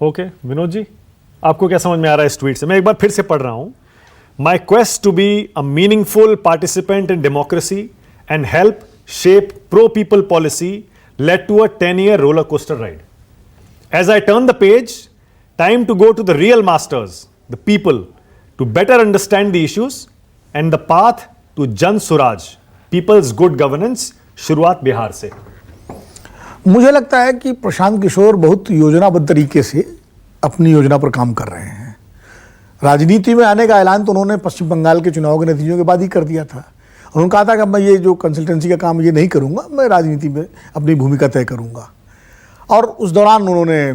Okay Vinod ji, आपको क्या समझ में आ रहा है इस ट्वीट से? मैं एक बार फिर से पढ़ रहा हूं। My quest to be a meaningful participant in democracy and help shape pro people policy led to a 10-year roller coaster ride. As I turn the page, time to go to the real masters, the people, to better understand the issues and the path to Jan Suraj, people's good governance. शुरुआत बिहार से। मुझे लगता है कि प्रशांत किशोर बहुत योजनाबद्ध तरीके से अपनी योजना पर काम कर रहे हैं। राजनीति में आने का ऐलान तो उन्होंने पश्चिम बंगाल के चुनाव के नतीजों के बाद ही कर दिया था। उन्होंने कहा था कि मैं ये जो कंसल्टेंसी का काम ये नहीं करूंगा, मैं राजनीति में अपनी भूमिका तय करूंगा। और उस दौरान उन्होंने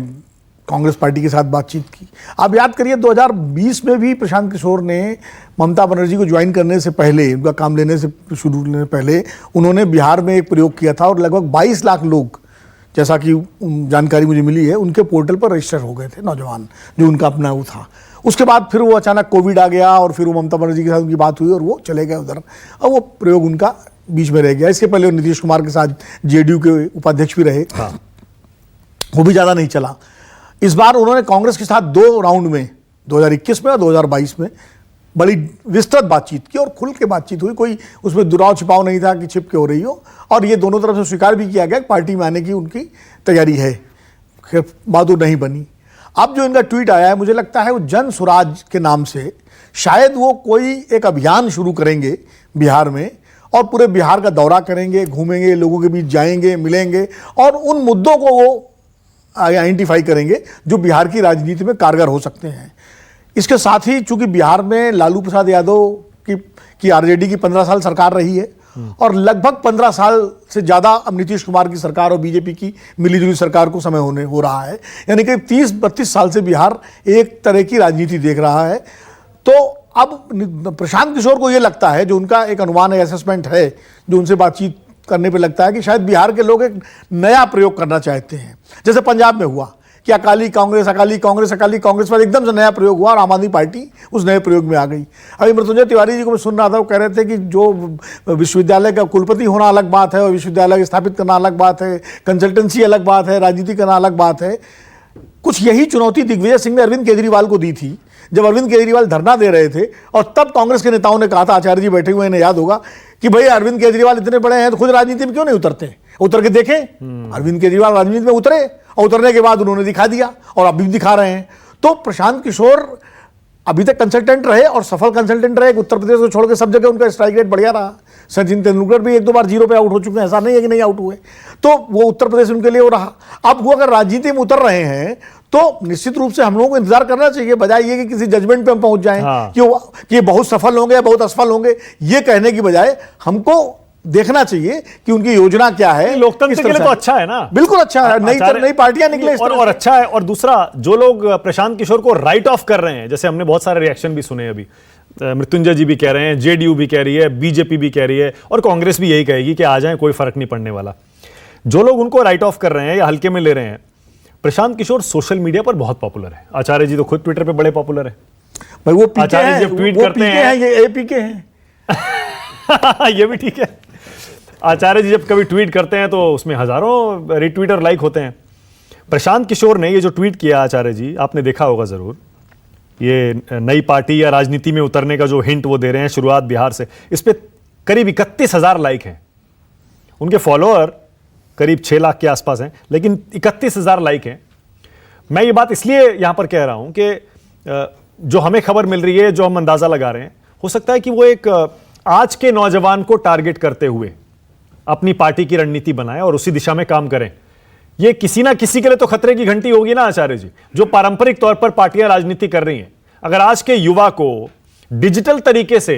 कांग्रेस पार्टी के साथ बातचीत की। आप याद करिए 2020 में भी प्रशांत किशोर ने ममता बनर्जी को ज्वाइन करने से पहले, उनका काम लेने से शुरू होने से पहले उन्होंने बिहार में एक प्रयोग किया था और लगभग 22 लाख लोग, जैसा कि जानकारी मुझे मिली है, उनके पोर्टल पर रजिस्टर हो गए थे, नौजवान, जो उनका अपना वो था। उसके बाद फिर वो अचानक कोविड आ गया और फिर वो ममता बनर्जी के साथ उनकी बात हुई और वो चले गए उधर, और वो प्रयोग उनका बीच में रह गया। इसके पहले नीतीश कुमार के साथ जेडीयू के उपाध्यक्ष भी रहे, वो भी ज़्यादा नहीं चला। इस बार उन्होंने कांग्रेस के साथ 2 राउंड में, 2021 में और 2022 में बड़ी विस्तृत बातचीत की और खुल के बातचीत हुई। कोई उसमें दुराव छिपाव नहीं था कि छिप के हो रही हो, और ये दोनों तरफ से स्वीकार भी किया गया कि पार्टी में आने की उनकी तैयारी है। खैर बात नहीं बनी। अब जो इनका ट्वीट आया है, मुझे लगता है वो जन स्वराज के नाम से शायद वो कोई एक अभियान शुरू करेंगे बिहार में, और पूरे बिहार का दौरा करेंगे, घूमेंगे, लोगों के बीच जाएंगे, मिलेंगे और उन मुद्दों को वो आइडेंटिफाई करेंगे जो बिहार की राजनीति में कारगर हो सकते हैं। इसके साथ ही चूंकि बिहार में लालू प्रसाद यादव की आरजेडी की 15 साल सरकार रही है और लगभग 15 साल से ज़्यादा अब नीतीश कुमार की सरकार और बीजेपी की मिलीजुली सरकार को समय हो रहा है, यानी कि 30-32 साल से बिहार एक तरह की राजनीति देख रहा है। तो अब प्रशांत किशोर को ये लगता है, जो उनका एक अनुमान है, असेसमेंट है, जो उनसे बातचीत करने पे लगता है कि शायद बिहार के लोग एक नया प्रयोग करना चाहते हैं। जैसे पंजाब में हुआ कि अकाली कांग्रेस, अकाली कांग्रेस, अकाली कांग्रेस पर एकदम से नया प्रयोग हुआ और आम आदमी पार्टी उस नए प्रयोग में आ गई। अभी मृत्युंजय तिवारी जी को मैं सुन रहा था, वो कह रहे थे कि जो विश्वविद्यालय का कुलपति होना अलग बात है और विश्वविद्यालय स्थापित करना अलग बात है, कंसल्टेंसी अलग बात है, राजनीति करना अलग बात है। कुछ यही चुनौती दिग्विजय सिंह ने अरविंद केजरीवाल को दी थी जब अरविंद केजरीवाल धरना दे रहे थे, और तब कांग्रेस के नेताओं ने कहा था, आचार्य जी बैठे हुए इन्हें याद होगा, कि भाई अरविंद केजरीवाल इतने बड़े हैं तो खुद राजनीति में क्यों नहीं उतरते, उतर के देखें। अरविंद केजरीवाल राजनीति में उतरे और उतरने के बाद उन्होंने दिखा दिया और अभी भी दिखा रहे हैं। तो प्रशांत किशोर अभी तक कंसल्टेंट रहे और सफल कंसल्टेंट रहे। उत्तर प्रदेश को छोड़ के सब जगह उनका स्ट्राइक रेट बढ़िया रहा। सचिन तेंदुलकर भी 1-2 बार 0 पे आउट हो चुके हैं, ऐसा नहीं है कि नहीं आउट हुए। तो वो उत्तर प्रदेश उनके लिए वो रहा। अब वो अगर राजनीति में उतर रहे हैं तो निश्चित रूप से हम लोगों को इंतजार करना चाहिए, बजाय ये कि किसी जजमेंट पे हम पहुंच जाएं कि ये बहुत सफल होंगे, बहुत असफल होंगे, ये कहने की बजाय हमको देखना चाहिए कि उनकी योजना क्या है। लोकतंत्र के लिए तो अच्छा है ना, बिल्कुल अच्छा है, नई पार्टियां निकले और अच्छा है। और दूसरा, जो लोग प्रशांत किशोर को राइट ऑफ कर रहे हैं, जैसे हमने बहुत सारे रिएक्शन भी सुने अभी, मृत्युंजय जी भी कह रहे हैं, जेडीयू भी कह रही है, बीजेपी भी कह रही है और कांग्रेस भी यही कहेगी कि आ जाएं, कोई फर्क नहीं पड़ने वाला। जो लोग उनको राइट ऑफ कर रहे हैं या हल्के में ले रहे हैं, प्रशांत किशोर सोशल मीडिया पर बहुत पॉपुलर है। आचार्य जी तो खुद ट्विटर पे बड़े पॉपुलर है भाई। वो आचार्य जब ट्वीट करते हैं, ये एपीके हैं ये भी ठीक है। आचार्य जी जब कभी ट्वीट करते हैं तो उसमें हजारों रिट्वीट और लाइक होते हैं। प्रशांत किशोर ने ये जो ट्वीट किया, आचार्य जी आपने देखा होगा जरूर, ये नई पार्टी या राजनीति में उतरने का जो हिंट वो दे रहे हैं, शुरुआत बिहार से, इस पे करीब 31,000 लाइक हैं। उनके फॉलोअर करीब 6 लाख के आसपास हैं, लेकिन 31,000 लाइक हैं। मैं ये बात इसलिए यहां पर कह रहा हूं कि जो हमें खबर मिल रही है, जो हम अंदाजा लगा रहे हैं, हो सकता है कि वो एक आज के नौजवान को टारगेट करते हुए अपनी पार्टी की रणनीति बनाएं और उसी दिशा में काम करें। ये किसी ना किसी के लिए तो खतरे की घंटी होगी ना आचार्य जी, जो पारंपरिक तौर पर पार्टियां राजनीति कर रही हैं। अगर आज के युवा को डिजिटल तरीके से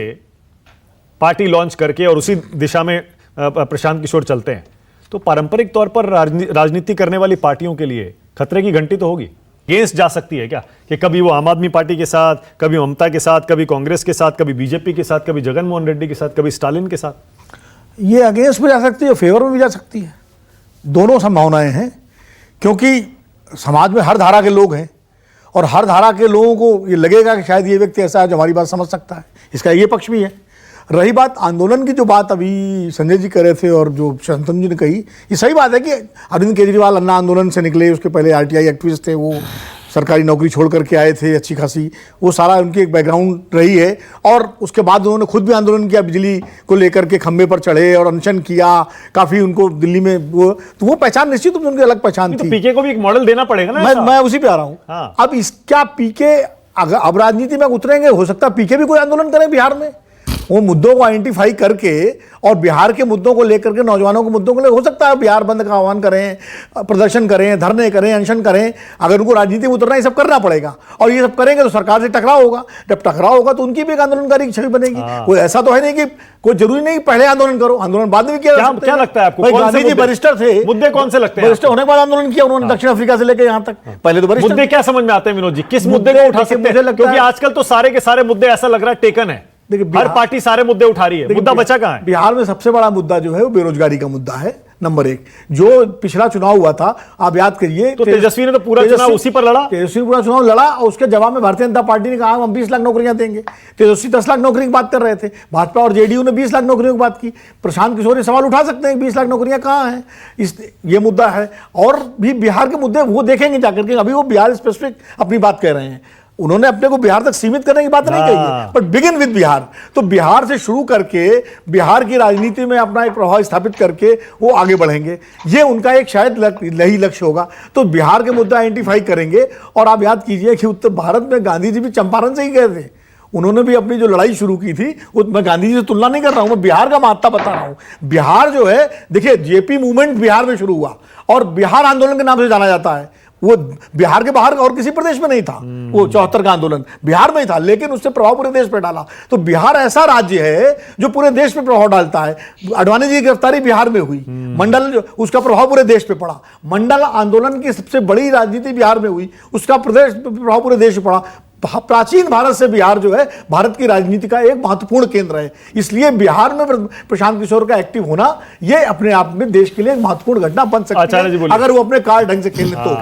पार्टी लॉन्च करके और उसी दिशा में प्रशांत किशोर चलते हैं, तो पारंपरिक तौर पर राजनीति करने वाली पार्टियों के लिए खतरे की घंटी तो होगी। अगेंस्ट जा सकती है क्या, कि कभी वो आम आदमी पार्टी के साथ, कभी ममता के साथ, कभी कांग्रेस के साथ, कभी बीजेपी के साथ, कभी जगनमोहन रेड्डी के साथ, कभी स्टालिन के साथ। ये अगेंस्ट में जा सकती है, फेवर में भी जा सकती है। दोनों संभावनाएं हैं, क्योंकि समाज में हर धारा के लोग हैं और हर धारा के लोगों को ये लगेगा कि शायद ये व्यक्ति ऐसा है जो हमारी बात समझ सकता है। इसका ये पक्ष भी है। रही बात आंदोलन की, जो बात अभी संजय जी कर रहे थे और जो शंतनु जी ने कही, ये सही बात है कि अरविंद केजरीवाल अन्ना आंदोलन से निकले, उसके पहले आरटीआई एक्टिविस्ट थे, वो सरकारी नौकरी छोड़ करके आए थे अच्छी खासी, वो सारा उनकी एक बैकग्राउंड रही है। और उसके बाद उन्होंने खुद भी आंदोलन किया, बिजली को लेकर के खंभे पर चढ़े और अनशन किया, काफ़ी उनको दिल्ली में वो पहचान निश्चित रूप से उनकी अलग पहचान थी। पीके को भी एक मॉडल देना पड़ेगा ना। मैं उसी पे आ रहा हूँ। हाँ। अब इसका पीके अगर अब राजनीति में उतरेंगे, हो सकता है पीके भी कोई आंदोलन करें बिहार में, वो मुद्दों को आइडेंटिफाई करके और बिहार के मुद्दों को लेकर के, नौजवानों के मुद्दों को लेकर, हो सकता है बिहार बंद का आह्वान करें, प्रदर्शन करें, धरने करें, अनशन करें। अगर उनको राजनीति में उतरना, ये सब करना पड़ेगा। और ये सब करेंगे तो सरकार से टकराव होगा, जब टकराव होगा तो उनकी भी एक आंदोलनकारी की छवि बनेगी। कोई ऐसा तो है नहीं कि कोई जरूरी नहीं पहले आंदोलन करो, आंदोलन बाद में किया। क्या लगता है आपको, गांधी जी वरिष्ठ थे, मुद्दे कौन से लगते हैं? वरिष्ठ होने के बाद आंदोलन किया उन्होंने, दक्षिण अफ्रीका से लेकर यहाँ तक। पहले तो वरिष्ठ मुद्दे क्या समझ में आते हैं विनोद जी, किस मुद्दे को उठा सकते हैं? क्योंकि आजकल तो सारे के सारे मुद्दे ऐसा लग रहा है टेकन है, हर पार्टी सारे मुद्दे उठा रही है, मुद्दा बचा कहां है? बिहार में सबसे बड़ा मुद्दा जो है वो बेरोजगारी का मुद्दा है, नंबर 1। जो पिछला चुनाव हुआ था, आप याद करिए, तो तेजस्वी ने तो पूरा चुनाव उसी पर लड़ा। तेजस्वी पूरा चुनाव लड़ा और उसके जवाब में भारतीय जनता पार्टी ने कहा हम 20 लाख नौकरियां देंगे। तेजस्वी 10 लाख नौकरी की बात कर रहे थे, भाजपा और जेडीयू ने 20 लाख नौकरियों की बात की। प्रशांत किशोर ये सवाल उठा सकते हैं कि 20 लाख नौकरियां कहां हैं, ये मुद्दा है। और भी बिहार के मुद्दे वो देखेंगे जाकर के, अभी वो बिहार स्पेसिफिक अपनी बात कह रहे हैं। उन्होंने अपने को बिहार तक सीमित करने की बात नहीं कही है, बट बिगिन विद बिहार। तो बिहार से शुरू करके बिहार की राजनीति में अपना एक प्रभाव स्थापित करके वो आगे बढ़ेंगे, ये उनका एक शायद यही लक्ष्य होगा। तो बिहार के मुद्दा आइडेंटिफाई करेंगे। और आप याद कीजिए कि उत्तर भारत में गांधी जी भी चंपारण से ही गए थे, उन्होंने भी अपनी जो लड़ाई शुरू की थी, मैं गांधी जी से तुलना नहीं कर रहा हूं, मैं बिहार का महत्ता बता रहा हूं। बिहार जो है, देखिए जेपी मूवमेंट बिहार में शुरू हुआ और बिहार आंदोलन के नाम से जाना जाता है। वो बिहार के बाहर और किसी प्रदेश में नहीं था, वो 74 का आंदोलन बिहार में ही था, लेकिन उससे प्रभाव पूरे देश पे डाला। तो बिहार ऐसा राज्य है जो पूरे देश पे प्रभाव डालता है। अडवाणी जी की गिरफ्तारी बिहार में हुई, मंडल, उसका प्रभाव पूरे देश पे पड़ा। मंडल आंदोलन की सबसे बड़ी राजनीति बिहार में हुई, उसका प्रभाव पूरे देश पे पड़ा। प्राचीन भारत से बिहार जो है भारत की राजनीति का एक महत्वपूर्ण केंद्र है। इसलिए बिहार में प्रशांत किशोर का एक्टिव होना, यह अपने आप में देश के लिए एक महत्वपूर्ण घटना बन सकती है, अगर वो अपने कार्ड ढंग से खेलें तो।